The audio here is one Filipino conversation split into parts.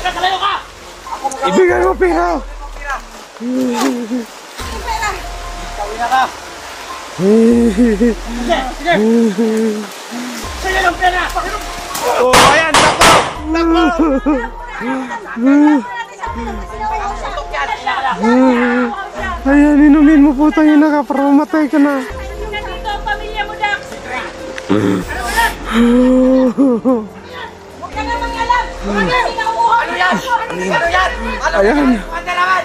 Kalayo ka! Ibigay mo pera! Pera! Tawin na ka! Sige! Sige ng pera! Oh, ayan! Takbo! Takbo! Ayan, inumin mo po tayo na ka para mamatay ka na. Nandito ang pamilya mo, Dax! Huwag ka na mangalam! Huwag ka sinauuha! Ano yan? Ano yan? Ayan. Ano naman?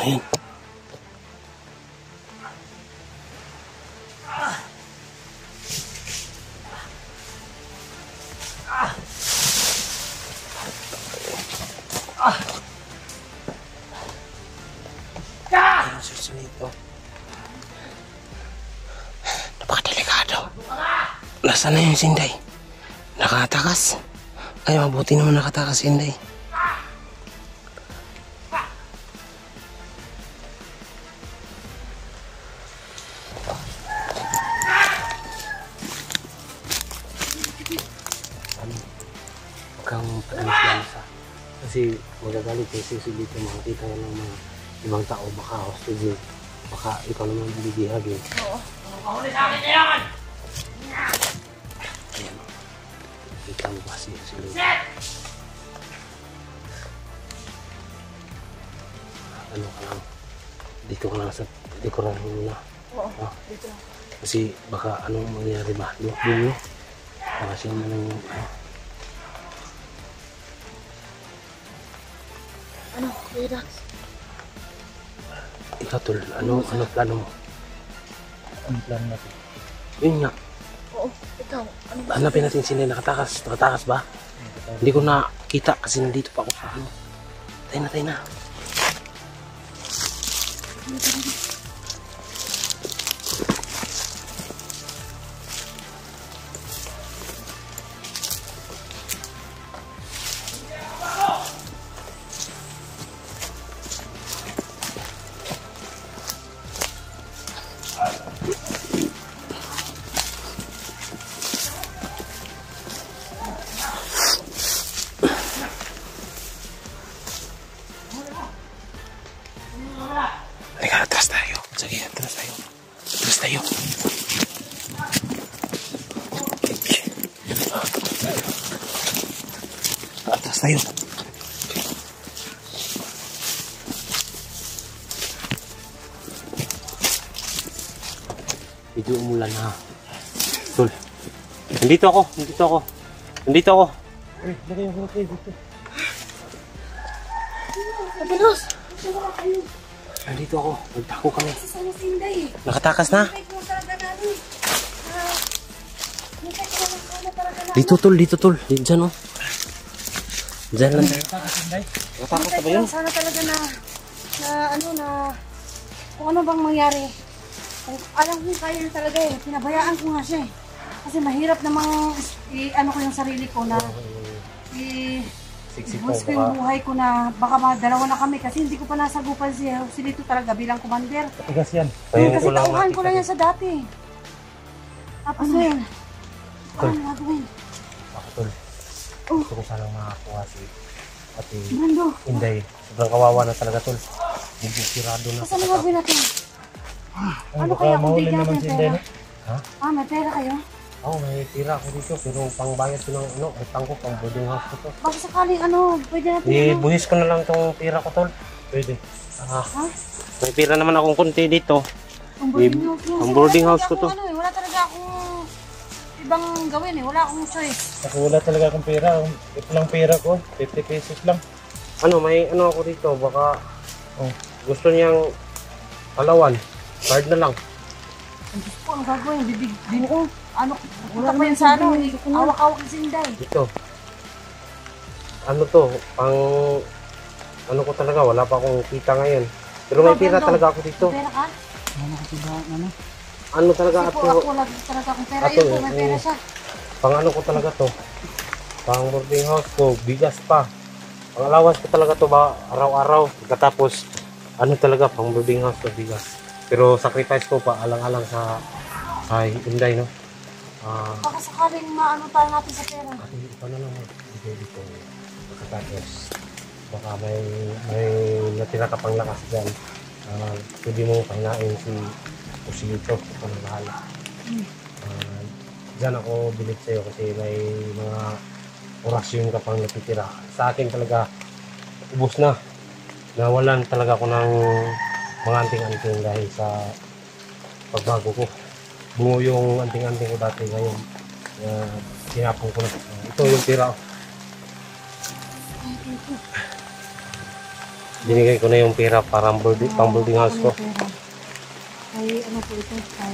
Ayan. Napakadelikado. Nasaan na yung Sinday? Nakatakas? Ay, mabuti naman nakatakas Sinday. Kang padalis-dalis kasi magagalit kasi dito makikita yan ng mga ibang tao, baka hostage, baka ikaw naman bibihag eh. Oo. Mahuli sa akin yan! Ayan o. Kita mo ba siya sila? Ano ka lang, dito ka lang sa dekoran muna. Oo, dito. Kasi baka anong mangyari ba? Dulo. Baka siya man ang Ano, Kuya Dax? ikaw tol, ano plano mo? Ang plano natin. Yun nga, Oo, ikaw. Ano ba? hanapin natin sila nakatakas. Nakatakas ba? Hindi ko nakita kasi nandito pa ako sa ano. Tayo na. Halika, atras tayo. Sige, atras tayo. Atras tayo. Atras tayo. Medyo umulan na. Tol. Nandito ako. Uy, lagay yung hulog dito. Pabilis! Nandito ako. Nagtako kami. Sasama si Inday. Nakatakas na. Hintay ko talaga namin. Hintay ko lang talaga namin. Dito tol. Diyan oh. Diyan lang tayo. Nakatakas na ba yun? Sana talaga na kung ano bang mangyari. Kung alam ko kaya na talaga eh. Pinabayaan ko nga siya eh. Kasi mahirap namang ano ko yung sarili ko na i-boost ko yung buhay ko na baka dalawa na kami kasi hindi ko pa nasagupan si Lito talaga bilang commander. Tigas yan. Kasi tauhan ko lang yan sa dati. Tapos yun. Ano gagawin? Ako tol. Gusto ko sanang makakuha si Ate Brando. Inday. Sobrang kawawa na talaga tol. Hindi sirado na. Kasi ano gagawin natin? Ano baka kaya kung mahuli bigyan naman natin si Inday, pera? no? Ha? May pera kayo? Oo, may tira ako dito. Pero pangbayad ko ng utang ko, pang boarding house ko to. Baka sakaling pwede natin Buhis ko na lang tong tira ko tol. Pwede. Ha? May pira naman akong konti dito. Ang boarding house mo. Ang boarding house ko to. Wala talaga akong ibang gawin eh. Wala akong choice. Ako wala talaga akong pera. Ito lang pera ko. 50 pesos lang. May ako dito. Baka gusto niyang alawan. Card na lang. Ang Diyos ko, ano gagawin? Bibig ko. Punta ko yan sa awak-awak ni Sinday. Dito. Ano to? Ano ko talaga? Wala pa akong kita ngayon. Pero may pira talaga ako dito. May pera ka? Ano talaga Kasi ato? po ako lagi talaga akong pera. Ato, Yun po, may pera siya. pang ano ko talaga to. Pang boarding house ko, bigas pa. Pang allowance ko talaga to ba araw-araw. Katapos ano talaga pang boarding house ko, bigas. Pero sacrifice ko pa alang-alang sa Inday, no. Baka sakaling maano tayo natin sa pera. Kasi paano naman bigay dito. Pagkatapos baka may natira ka pang lakas dyan. Pwede mo pahinain si Pusito kung bahala. Diyan ako bilib sa'yo kasi may mga orasyon ka pang natitira. Sa akin talaga ubos na. Nawalan talaga ako ng mga anting-anting dahil sa pagbago ko. Bungo yung anting-anting ko dati ngayon. Tinapon ko na. Ito yung tira. Binigay ko na yung pera para pang building house ko. Ay, ano po ito? Ay,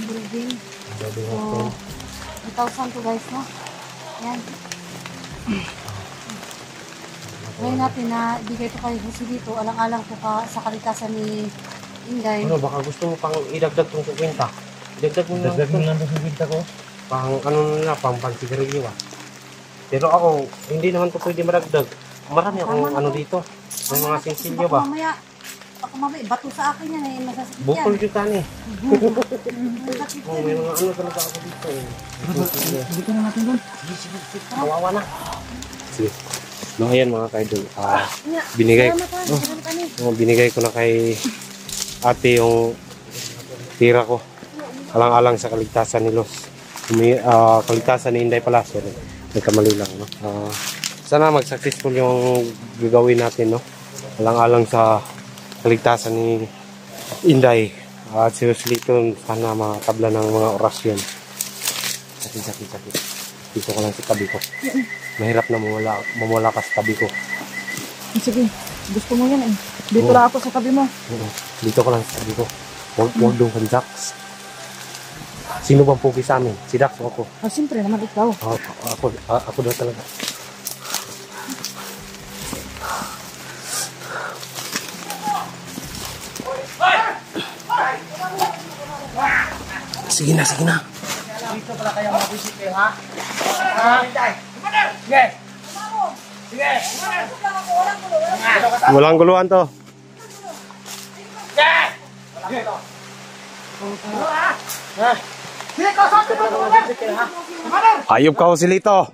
building. Building So, house ko. 2,000 to guys, no? Yan. Ngayon natin na ibigay ito kay Jose dito. Alang-alang po ka sa kalikasan ni Inday. Ano, baka gusto mo pang idagdag tong 50. Idagdag mo lang. Idagdag mo lang tong 50 ko. Pang ano na, pang pansigarilyo ah. Pero ako, hindi naman to pwede maragdag. Marami akong ano dito. May mga sinsilyo ba? Baka mamaya, bato sa akin yan eh. Masasakit yan. Bukol yun tani. Masasakit Oh, yan. may mga ano talaga ako dito eh. Dito na natin doon. Kawawa na. Sige. No, ayan mga kaidol. Binigay ko na kay ate yung tira ko. Alang-alang sa kaligtasan ni Los. Kaligtasan ni Inday pala. Sorry. Nagkamali lang. No? Sana mag-successful yung gagawin natin. No? Alang-alang sa kaligtasan ni Inday. At seriously ito, sana matabla ng mga orasyon. Sakit. Dito ko lang sa tabi ko. Mahirap na mamula ka sa tabi ko. Sige, gusto mo yan eh. Dito lang ako sa tabi mo. Dito ko lang sa tabi ko. Huwag doon kang Dax. Sino bang pugi sa amin? Si Dax o ako? Siyempre naman ikaw. Ako daw talaga. Sige na. Dito pala kayo mag-visit kayo, ha? Sige! Sige! Walang guluhan to. Sige, kausapin mo! Mag-visit kayo, ha? Ayop ka, Joselito.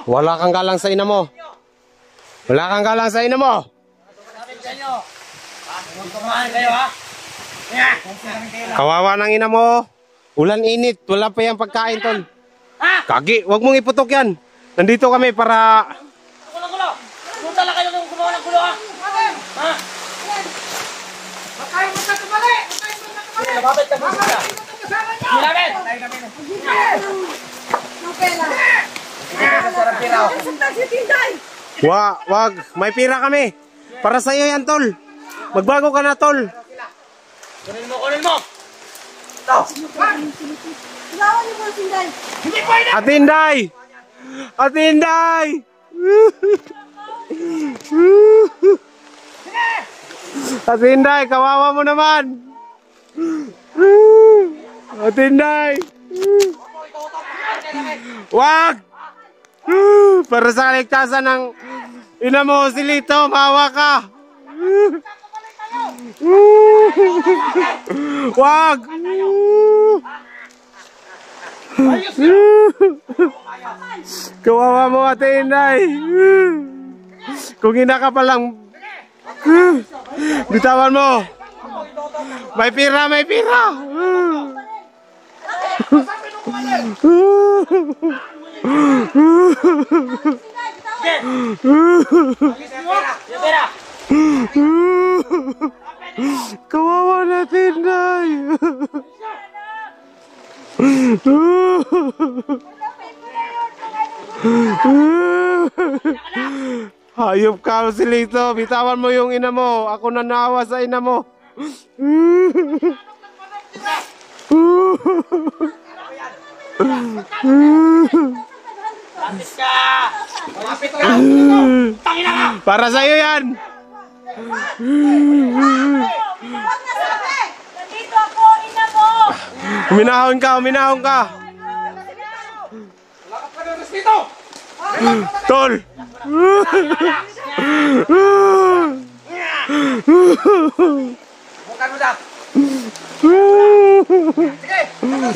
Wala kang galang sa ina mo. Kumain kayo, ha? Kawawa ng ina mo. Ulan init. Wala pa yung pagkain, tol. Kagi, wag mong iputok yan. Nandito kami para... Gulo! Punta lang kayo kung gumawa ng gulo, ha? Ha? Makain mo sa tumali! Lumabit ka po siya. Lumabit! Wag. May pira kami. Para sa'yo yan, tol. Magbago ka na, tol. Kunin mo! Ilawan niyo po si Inday. Ate Inday! Ate Inday, kawawa mo naman. Ate Inday. Wag! Para sa kaligtasan ng ina mo, Joselito, maawa ka. Wag! Kawawa mo, Ate Inday. Kung ina ka palang bitawan mo. May pira. Kawawa natin, Inday. Hayop ka, Joselito. Bitawan mo yung ina mo. Ako na naawa sa ina mo. Lapit ka! Lapit ka! Tangina ka! Para sa'yo yan. Huwag na sabi! Nandito ako, ina mo! Uminahon ka. dito! Tol! Bukan mo daw!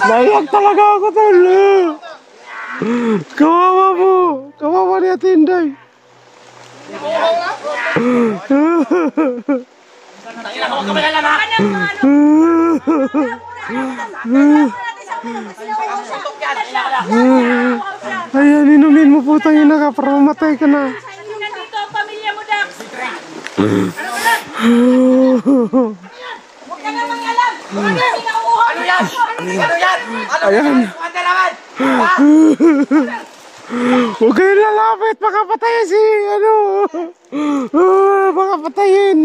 Naiyak talaga ako, Tol. Kawawa mo. Kawawa ni Ate Inday. Tangina ko, kamay na lang ha! Ayan, inumin mo po tangina ka para mamatay ka na. Nandito ang pamilya mo, Dax. Huwag ka namang alam. Kasi nauuhaw. Ano yan? Ano yan? Ano Ayan. Ano naman? Ha? Huwag kayo lalapit, baka patayin si, ano, baka patayin.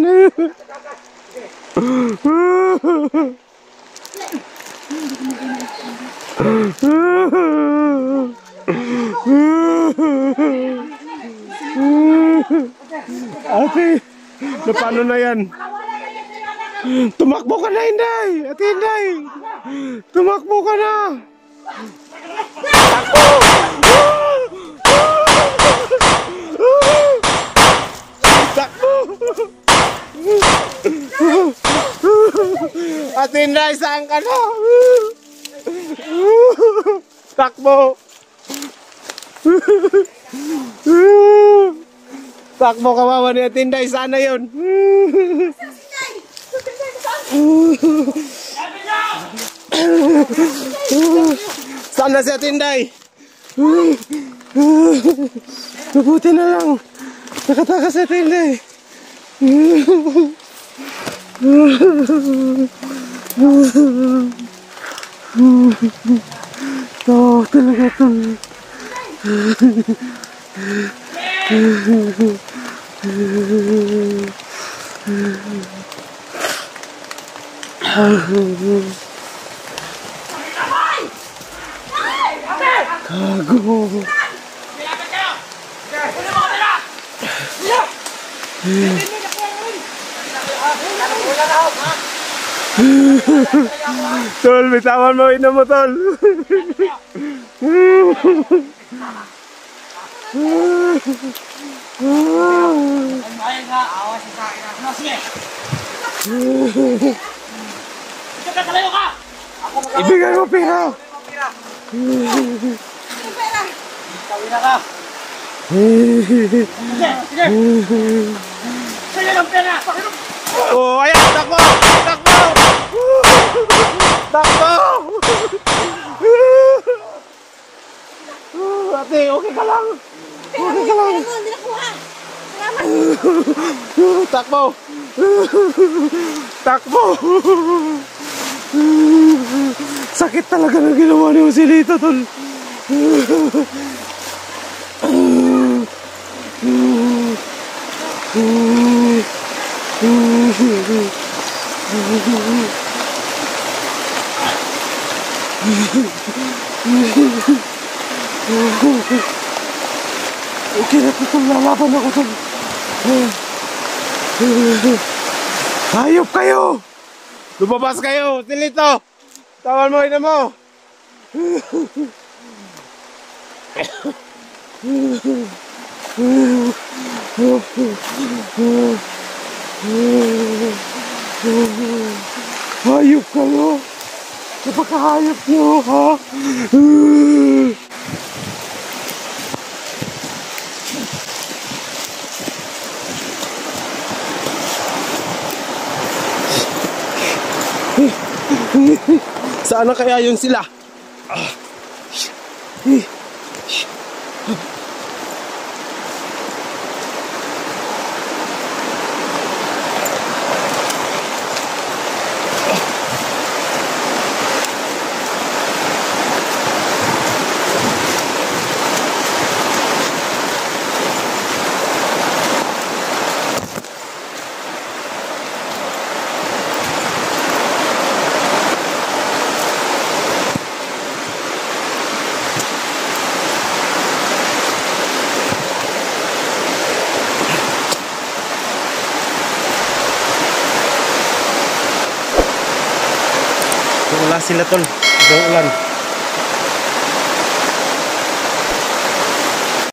Ate, na paano na yan? Tumakbo ka na, Inday! Ate Inday! Tumakbo ka na! Takbo! Ate Inday, saan ka na? Takbo! Takbo, kawawa ni Ate Inday, sana yun. Sana si Ate Inday. Mabuti na lang. Nakatakas si Ate Inday. Oh, talaga ito. Gago. Lapit kayo! Kunin mo kamera! Tol, bitawan mo, ina mo, Tol. Ayun nga, awas sa akin na. No, sige! Ito ka, talayo ka! Ibigay mo pera. Tawin na ka! Sige, sige! Sige ng pera! Oh, ayan, takbo! Takbo! Takbo! Ate, okay ka lang? Okay ka lang? Hindi nakuha. Salamat. Takbo! Takbo! Sakit talaga na ginawa ni Joselito, Tol. Okay na, Tol. Lalaban ako, Tol. Hayop kayo! Lumabas kayo! Joselito! Tawan mo, ina mo! Hayop kayo! Napakahayop nyo, ha? Saan na kaya yun sila? Wala sila, Tol. Ang ulan.